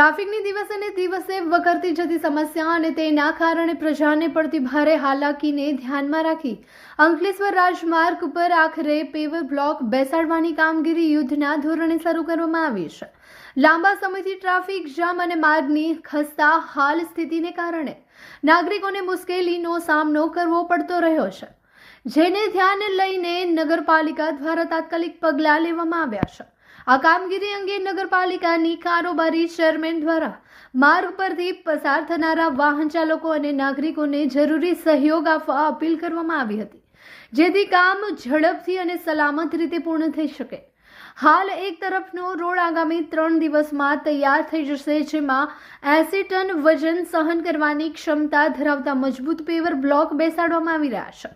ટ્રાફિકની દિવસે ને દિવસે વકરતી જતી સમસ્યા અને તેના કારણે પ્રજાને પડતી ભારે હાલાકીને ધ્યાનમાં રાખી અંકલેશ્વર રાજમાર્ગ ઉપર આખરે પેવર બ્લોક બેસાડવાની કામગીરી યુદ્ધના ધોરણે શરૂ કરવામાં આવી છે। લાંબા સમયથી ટ્રાફિક જામ અને માર્ગની ખસ્તા હાલ સ્થિતિને કારણે નાગરિકોને મુશ્કેલીનો સામનો કરવો પડતો રહ્યો છે, જેને ધ્યાને લઈને નગરપાલિકા દ્વારા તાત્કાલિક પગલાં લેવામાં આવ્યા છે। આ કામગીરી અંગે નગરપાલિકાની કારોબારી ચેરમેન દ્વારા માર્ગ પરથી પસાર થનારા વાહન ચાલકો અને નાગરિકોને જરૂરી સહયોગ આપવા અપીલ કરવામાં આવી હતી, જેથી કામ ઝડપથી અને સલામત રીતે પૂર્ણ થઈ શકે। હાલ એક તરફનો રોડ આગામી 3 દિવસમાં તૈયાર થઈ જશે, જેમાં 80 ટન વજન સહન કરવાની ક્ષમતા ધરાવતા મજબૂત પેવર બ્લોક બેસાડવામાં આવી રહ્યા છે।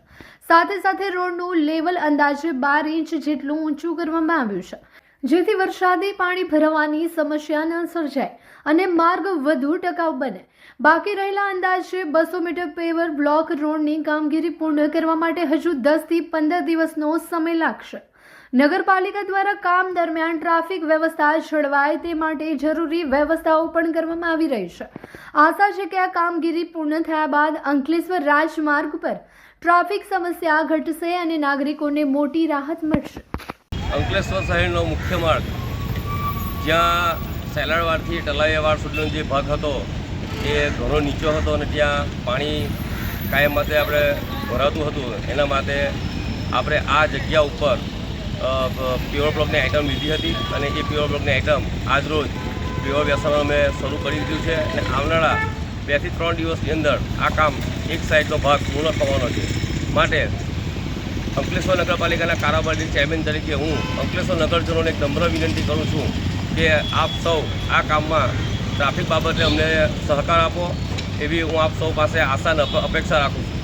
સાથે સાથે રોડનું લેવલ અંદાજે 12 ઇંચ જેટલું ઊંચું કરવામાં આવ્યું છે, જેથી વરસાદી પાણી ભરાવાની સમસ્યા ન સર્જાય અને માર્ગ વધુ ટકાઉ બને। બાકી રહેલા અંદાજે 200 મીટર પેવર બ્લોક રોડની કામગીરી પૂર્ણ કરવા માટે હજુ 10 થી 15 દિવસનો સમય લાગશે। નગરપાલિકા દ્વારા કામ દરમિયાન ટ્રાફિક વ્યવસ્થા જળવાય તે માટે જરૂરી વ્યવસ્થાઓ પણ કરવામાં આવી રહી છે। આશા છે કે આ કામગીરી પૂર્ણ થયા બાદ અંકલેશ્વર રાજમાર્ગ પર ટ્રાફિક સમસ્યા ઘટશે અને નાગરિકોને મોટી રાહત મળશે। અંકલેશ્વર શહેરનો મુખ્ય માર્ગ, જ્યાં સેલાડવાડથી તલાવિયાવાડ સુધીનો જે ભાગ હતો એ ઘણો નીચો હતો અને ત્યાં પાણી કાયમ માટે આપણે ભરાતું હતું। એના માટે આપણે આ જગ્યા ઉપર પ્યોર બ્લોકની આઇટમ લીધી હતી અને એ પ્યોર બ્લોકની આઇટમ આજરોજ પ્યોર બેસાડવાનું અમે શરૂ કરી દીધું છે અને આવનારા 2 થી 3 દિવસની અંદર આ કામ એક સાઈડનો ભાગ પૂર્ણ થવાનો છે। માટે અંકલેશ્વર નગરપાલિકાના કારોબારી ચેરમેન તરીકે હું અંકલેશ્વર નગરજનોને એક નમ્ર વિનંતી કરું છું કે આપ સૌ આ કામમાં ટ્રાફિક બાબતે અમને સહકાર આપો, એવી હું આપ સૌ પાસે આશા અપેક્ષા રાખું છું।